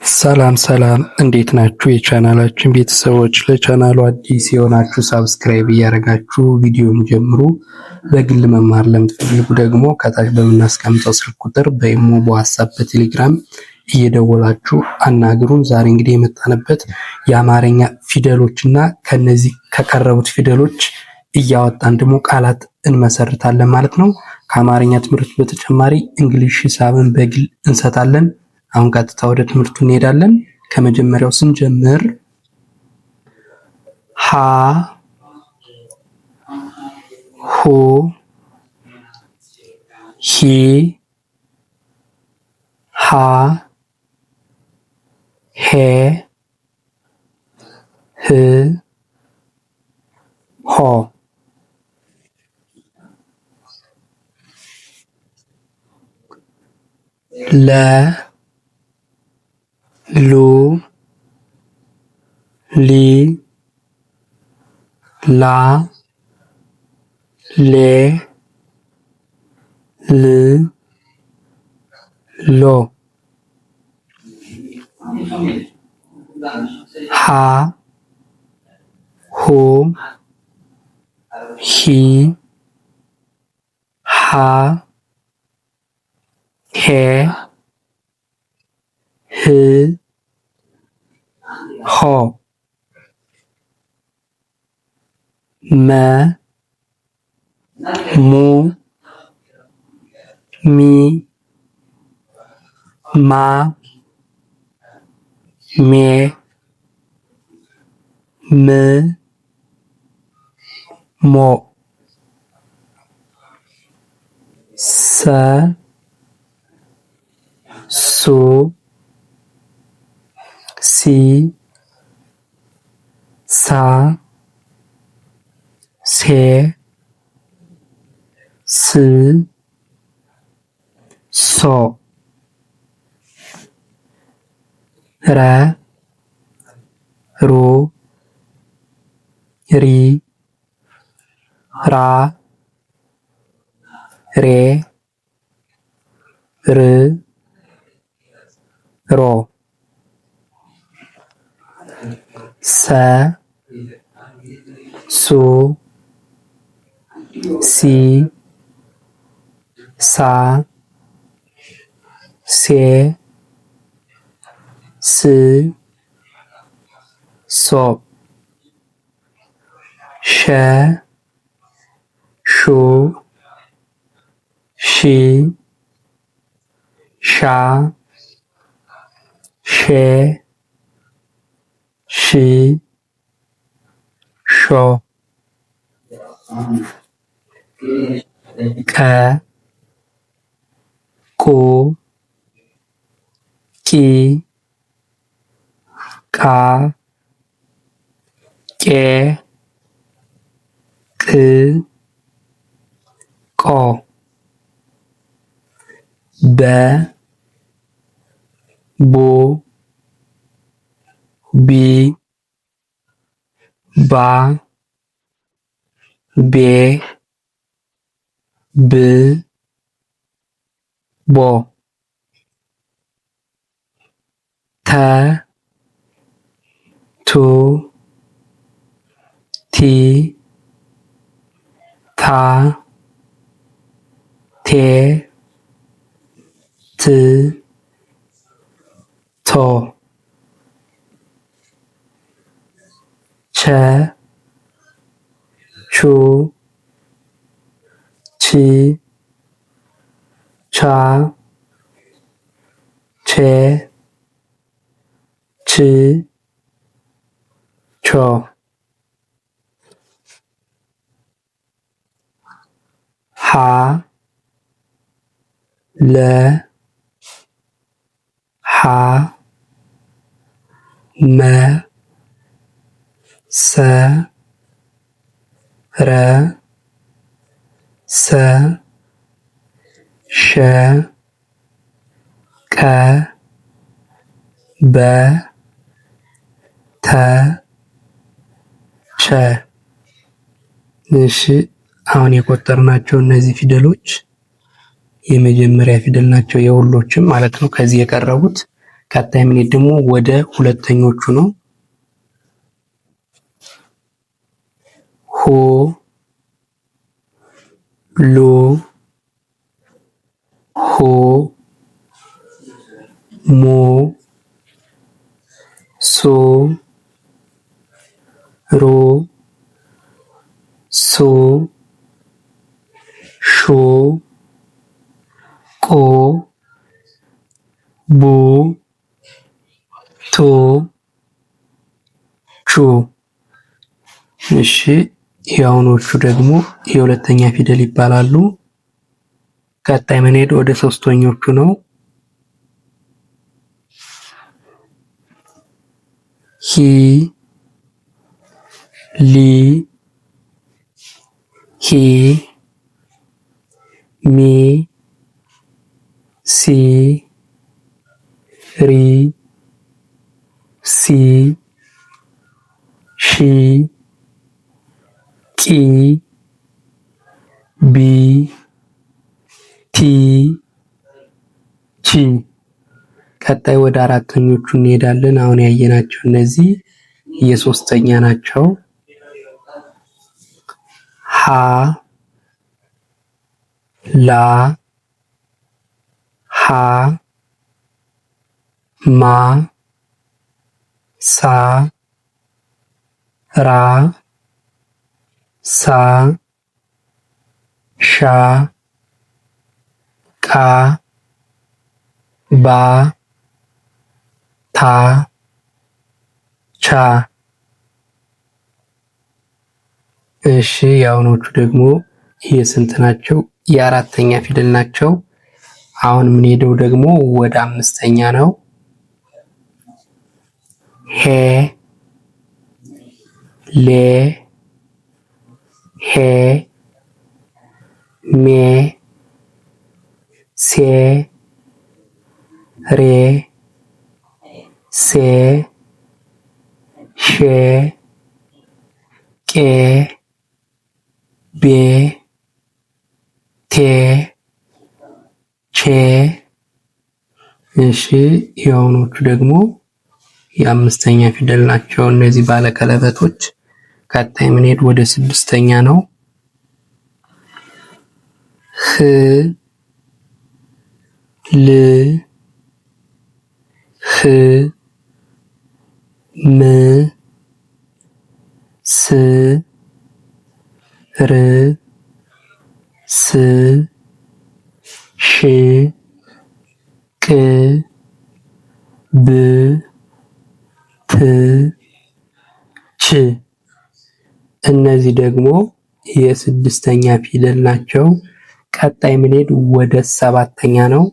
ሰላም እንዴት ናችሁ? የቻናላችን ቤተሰቦች ለቻናሉ አዲስ የሆናችሁ ሳብስክራይብ እያደረጋችሁ ቪዲዮን ጀምሩ። በግል መማር ለምትፈልጉ ደግሞ ከታች በምናስቀምጠው ስልክ ቁጥር በኢሞ፣ በዋትስአፕ፣ በቴሌግራም እየደወላችሁ አናግሩን። ዛሬ እንግዲህ የመጣንበት የአማርኛ ፊደሎችና ከነዚህ ከቀረቡት ፊደሎች እያወጣን ደግሞ ቃላት እንመሰርታለን ማለት ነው። ከአማርኛ ትምህርት በተጨማሪ እንግሊሽ፣ ሂሳብን በግል እንሰጣለን። አሁን ቀጥታ ወደ ትምህርቱ እንሄዳለን። ከመጀመሪያው ስንጀምር ሀ ሁ ሂ ሃ ሄ ህ ሆ ለ ሉ ሊ ላ ሌ ል ሎ ሀ ሁ ሂ ሃ ሄ ህ ሆ መ ሙ ሚ ማ ሜ ም ሞ ሰ ሱ ሲ ሳ ሴ ስ ሶ ረ ሩ ሪ ራ ሬ ር ሮ ሰ ሱ ሲ ሳ ሴ ስ ሶ ሸ ሹ ሺ ሻ ሼ ሺ ሾ ቀ ቁ ቂ ቃ ቄ ቅ ቆ በ ቡ ቢ ባ ቤ ብ ቦ ተ ቱ ቲ ታ ቴ ት ቶ ቸ ቹ ቺ ቻ ቼ ች ቾ ሀ ለ ሐ መ ሰ ረ ሰ ሸ ቀ በ ተ ቸ። እሺ አሁን የቆጠርናቸው እነዚህ ፊደሎች የመጀመሪያ ፊደል ናቸው፣ የሁሎችም ማለት ነው። ከዚህ የቀረቡት ቀጣይ የምንሄድ ደግሞ ወደ ሁለተኞቹ ነው። ሆ ሎ ሆ ሞ ሶ ሮ ሶ ሾ ቆ ቦ ቶ ቾ። እሺ የአሁኖቹ ደግሞ የሁለተኛ ፊደል ይባላሉ። ቀጣይ የምንሄድ ወደ ሶስተኞቹ ነው። ሂ ሊ ሂ ሚ ሲ ሪ ሲ ሺ ቂ ቢ ቲ ቺ። ቀጣይ ወደ አራተኞቹ እንሄዳለን። አሁን ያየናቸው እነዚህ የሶስተኛ ናቸው። ሀ ላ ሀ ማ ሳ ራ ሳ ሻ ቃ ባ ታ ቻ። እሺ የአሁኖቹ ደግሞ የስንት ናቸው? የአራተኛ ፊደል ናቸው። አሁን የምንሄደው ደግሞ ወደ አምስተኛ ነው። ሄ ሌ ሄ ሜ ሴ ሬ ሴ ሼ ቄ ቤ ቴ ቼ። እሺ የአሁኖቹ ደግሞ የአምስተኛ ፊደል ናቸው እነዚህ ባለቀለበቶች። ቀጣይ የምንሄድ ወደ ስድስተኛ ነው። ህ ል ህ ም ስ ር ስ ሽ ቅ ብ ት ች። እነዚህ ደግሞ የስድስተኛ ፊደል ናቸው። ቀጣይ የምንሄድ ወደ ሰባተኛ ነው።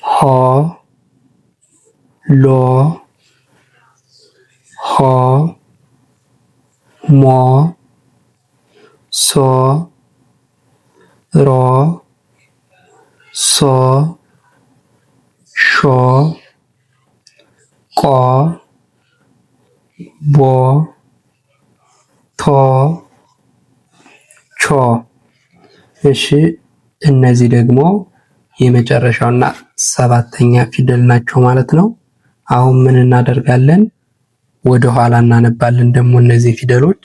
ሆ ሎ ሆ ሞ ሶ ሮ ሶ ሾ ቆ ቦ ቶ ቾ። እሺ እነዚህ ደግሞ የመጨረሻውና ሰባተኛ ፊደል ናቸው ማለት ነው። አሁን ምን እናደርጋለን? ወደ ኋላ እናነባለን ደግሞ እነዚህ ፊደሎች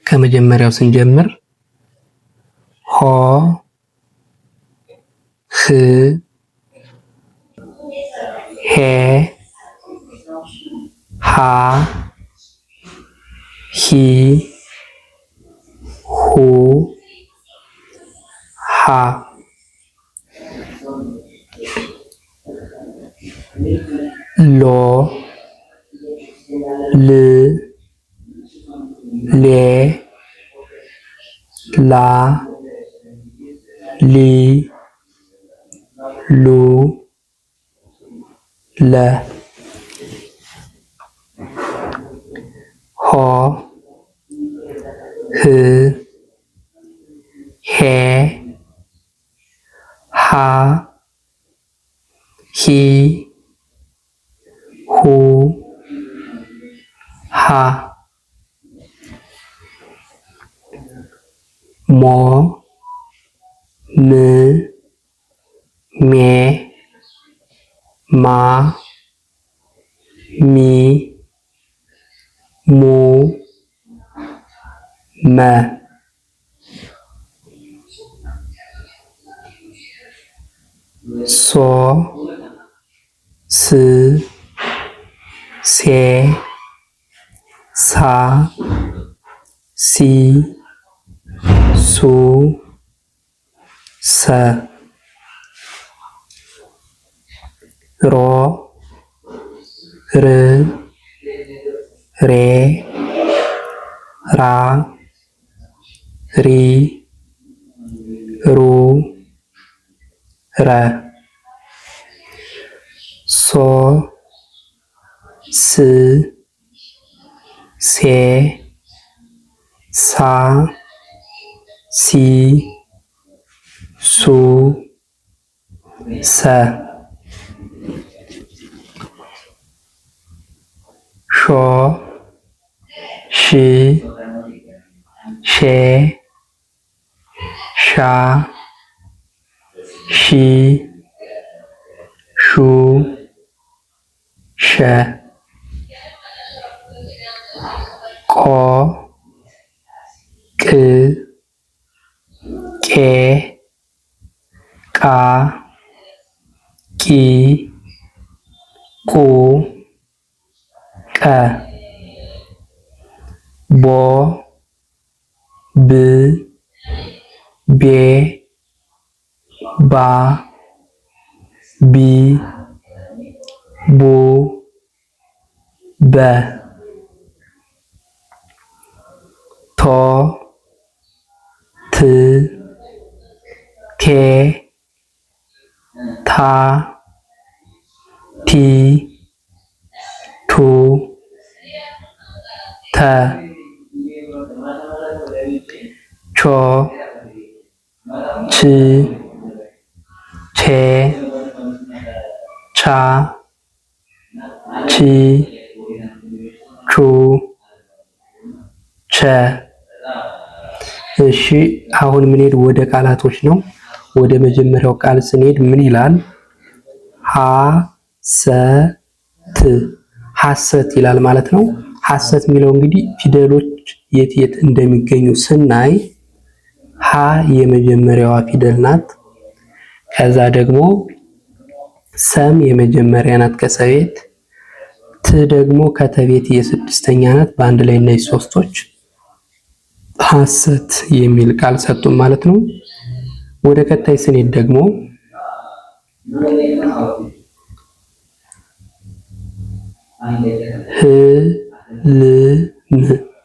ከመጀመሪያው ስንጀምር ሆ ህ ሄ ሃ ሂ ሁ ሃ ሎ ል ሌ ላ ሊ ሉ ለ ሆ ህ ሄ ሃ ሂ ሁ ሃ ሞ ም ሜ ማ ሚ ሙ መ ሶ ስ ሴ ሳ ሲ ሱ ሰ ሮ ር ሬ ራ ሪ ሩ ረ ሶ ስ ሴ ሳ ሲ ሱ ሰ ሾ ሺ ሼ ሻ ሺ ሹ ሸ ቆ ቅ ቄ ቃ ቂ ቁ ቀ ቦ ብ ቤ ባ ቢ ቡ በ ቶ ት ቴ ታ ቲ ቱ ተ ቾ ች ቼ ቻ ቺ ቹ ቸ። እሺ አሁን የምንሄድ ወደ ቃላቶች ነው። ወደ መጀመሪያው ቃል ስንሄድ ምን ይላል? ሐሰት ሐሰት ይላል ማለት ነው። ሐሰት የሚለው እንግዲህ ፊደሎች የት የት እንደሚገኙ ስናይ ሀ የመጀመሪያዋ ፊደል ናት። ከዛ ደግሞ ሰም የመጀመሪያ ናት ከሰቤት፣ ት ደግሞ ከተቤት የስድስተኛ ናት። በአንድ ላይ እነዚህ ሶስቶች ሐሰት የሚል ቃል ሰጡን ማለት ነው። ወደ ቀጣይ ስንሄድ ደግሞ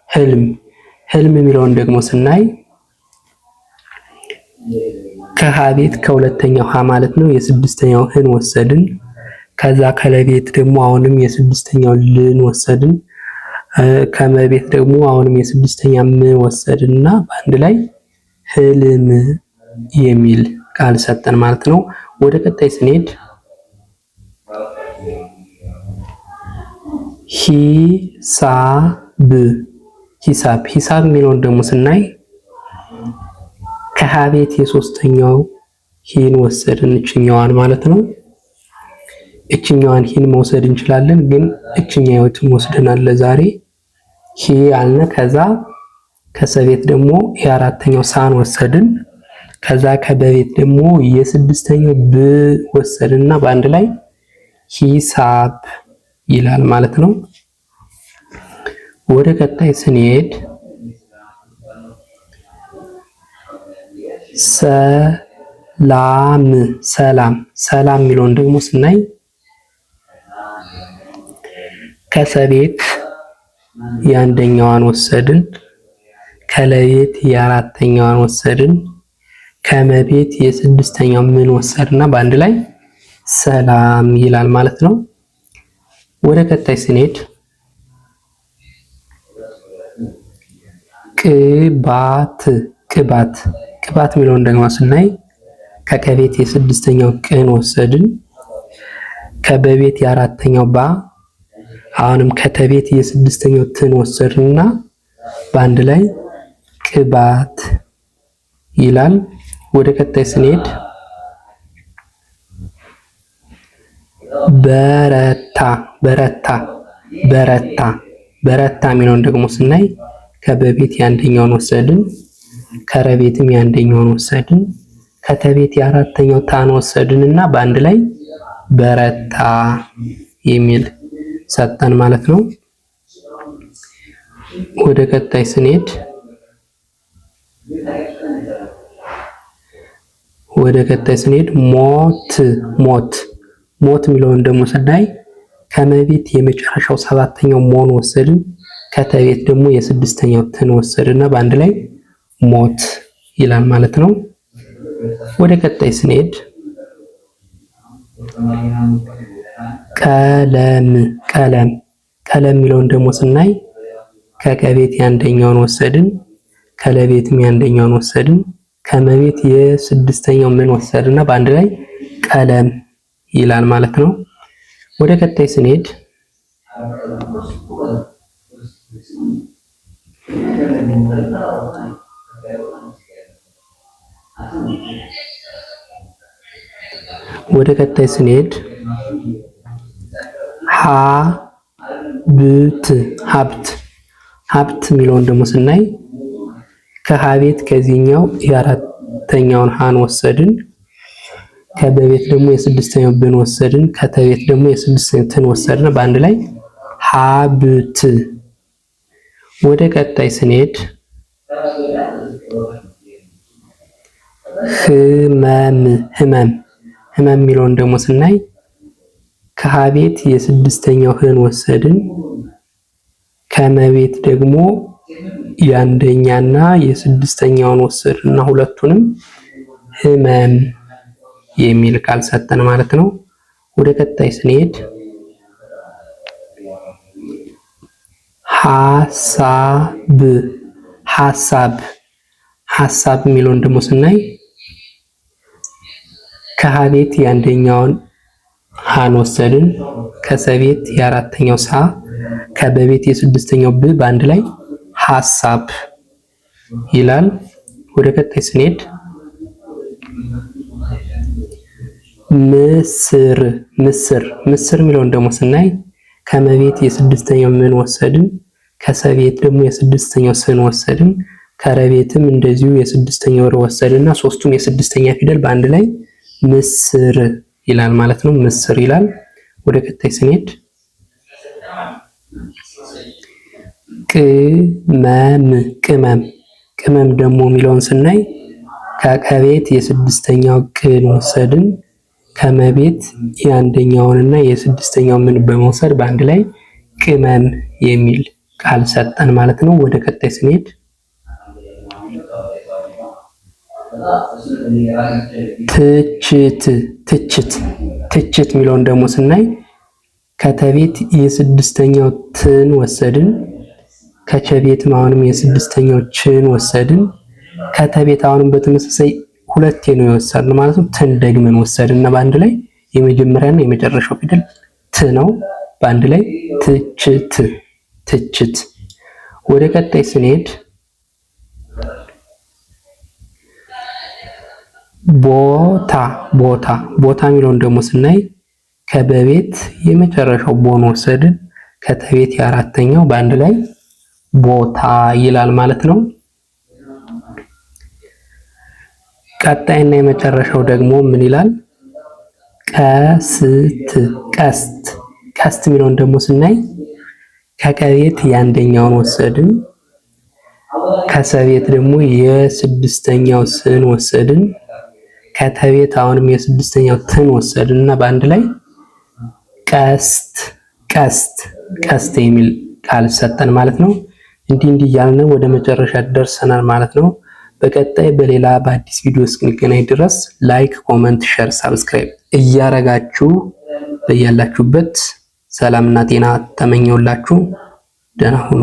ህልም ህልም የሚለውን ደግሞ ስናይ ከሀ ቤት ከሁለተኛው ሀ ማለት ነው የስድስተኛው ህን ወሰድን። ከዛ ከለቤት ደግሞ አሁንም የስድስተኛው ልን ወሰድን። ከመቤት ደግሞ አሁንም የስድስተኛ ም ወሰድን እና በአንድ ላይ ህልም የሚል ቃል ሰጠን ማለት ነው። ወደ ቀጣይ ስንሄድ ሂሳብ ሂሳብ ሂሳብ የሚለውን ደግሞ ስናይ ከሀ ቤት የሶስተኛው ሂን ወሰድን እችኛዋን ማለት ነው። እችኛዋን ሂን መውሰድ እንችላለን፣ ግን እችኛዋን ወስደናል ለዛሬ ሂ አልነ። ከዛ ከሰቤት ደግሞ የአራተኛው ሳን ወሰድን። ከዛ ከበቤት ደግሞ የስድስተኛው ብ ወሰድንና በአንድ ላይ ሂሳብ ይላል ማለት ነው። ወደ ቀጣይ ስንሄድ ሰላም ሰላም ሰላም የሚለውን ደግሞ ስናይ ከሰቤት የአንደኛዋን ወሰድን፣ ከለቤት የአራተኛዋን ወሰድን፣ ከመቤት የስድስተኛው ምን ወሰድና በአንድ ላይ ሰላም ይላል ማለት ነው። ወደ ቀጣይ ስንሄድ ቅባት ቅባት ቅባት የሚለውን ደግሞ ስናይ ከቀቤት የስድስተኛው ቅን ወሰድን፣ ከበቤት የአራተኛው ባ፣ አሁንም ከተቤት የስድስተኛው ትን ወሰድንና በአንድ ላይ ቅባት ይላል። ወደ ቀጣይ ስንሄድ በረታ በረታ በረታ በረታ የሚለውን ደግሞ ስናይ ከበቤት የአንደኛውን ወሰድን፣ ከረቤትም የአንደኛውን ወሰድን፣ ከተቤት የአራተኛው ታን ወሰድን እና በአንድ ላይ በረታ የሚል ሰጠን ማለት ነው። ወደ ቀጣይ ስንሄድ ሞት ሞት ሞት የሚለውን ደግሞ ስናይ ከመቤት የመጨረሻው ሰባተኛው ሞን ወሰድን፣ ከተቤት ደግሞ የስድስተኛው ትን ወሰድና በአንድ ላይ ሞት ይላል ማለት ነው። ወደ ቀጣይ ስንሄድ ቀለም ቀለም ቀለም የሚለውን ደግሞ ስናይ ከቀቤት የአንደኛውን ወሰድን፣ ከለቤትም የአንደኛውን ወሰድን፣ ከመቤት የስድስተኛው ምን ወሰድና በአንድ ላይ ቀለም ይላል ማለት ነው። ወደ ቀጣይ ስንሄድ ሀብት ሀብት ሀብት የሚለውን ደግሞ ስናይ ከሀቤት ከዚህኛው የአራተኛውን ሀን ወሰድን፣ ከበቤት ደግሞ የስድስተኛው ብን ወሰድን፣ ከተቤት ደግሞ የስድስተኛው ትን ወሰድን በአንድ ላይ ሀብት። ወደ ቀጣይ ስንሄድ ህመም ህመም ህመም የሚለውን ደግሞ ስናይ ከሀቤት የስድስተኛው ህን ወሰድን፣ ከመቤት ደግሞ የአንደኛና የስድስተኛውን ወሰድንና ሁለቱንም ህመም የሚል ቃል ሰጠን ማለት ነው። ወደ ቀጣይ ስንሄድ ሐሳብ ሐሳብ ሐሳብ የሚለውን ደግሞ ስናይ ከሀቤት የአንደኛውን ሀን ወሰድን፣ ከሰቤት የአራተኛው ሳ፣ ከበቤት የስድስተኛው ብ በአንድ ላይ ሐሳብ ይላል። ወደ ቀጣይ ስንሄድ ምስር ምስር ምስር የሚለውን ደግሞ ስናይ ከመቤት የስድስተኛው ምን ወሰድን፣ ከሰቤት ደግሞ የስድስተኛው ስን ወሰድን፣ ከረቤትም እንደዚሁ የስድስተኛው ር ወሰድንና ሶስቱም የስድስተኛ ፊደል በአንድ ላይ ምስር ይላል ማለት ነው። ምስር ይላል። ወደ ቀጣይ ስንሄድ ቅመም ቅመም ቅመም ደግሞ የሚለውን ስናይ ከቀቤት የስድስተኛው ቅን ወሰድን፣ ከመቤት የአንደኛውንና የስድስተኛው ምን በመውሰድ በአንድ ላይ ቅመም የሚል ቃል ሰጠን ማለት ነው። ወደ ቀጣይ ስንሄድ ትችት ትችት ትችት የሚለውን ደግሞ ስናይ ከተቤት የስድስተኛው ትን ወሰድን፣ ከቸቤትም አሁንም የስድስተኛው ችን ወሰድን፣ ከተቤት አሁንም በተመሳሳይ ሁለቴ ነው የወሰድን ማለት ነው። ትን ደግመን ወሰድንና በአንድ ላይ የመጀመሪያና የመጨረሻው ፊደል ት ነው። በአንድ ላይ ትችት ትችት። ወደ ቀጣይ ስንሄድ ቦታ ቦታ ቦታ የሚለውን ደግሞ ስናይ ከበቤት የመጨረሻው ቦን ወሰድን፣ ከተቤት የአራተኛው በአንድ ላይ ቦታ ይላል ማለት ነው። ቀጣይና የመጨረሻው ደግሞ ምን ይላል? ቀስት ቀስት ቀስት የሚለውን ደግሞ ስናይ ከቀቤት የአንደኛውን ወሰድን፣ ከሰቤት ደግሞ የስድስተኛው ስን ወሰድን፣ ከተቤት አሁንም የስድስተኛው ትን ወሰድን እና በአንድ ላይ ቀስት ቀስት ቀስት የሚል ቃል ሰጠን ማለት ነው። እንዲህ እያልን ወደ መጨረሻ ደርሰናል ማለት ነው። በቀጣይ በሌላ በአዲስ ቪዲዮ እስክንገናኝ ድረስ ላይክ፣ ኮመንት፣ ሼር፣ ሳብስክራይብ እያረጋችሁ በያላችሁበት ሰላምና ጤና ተመኘውላችሁ። ደህና ሁኑ።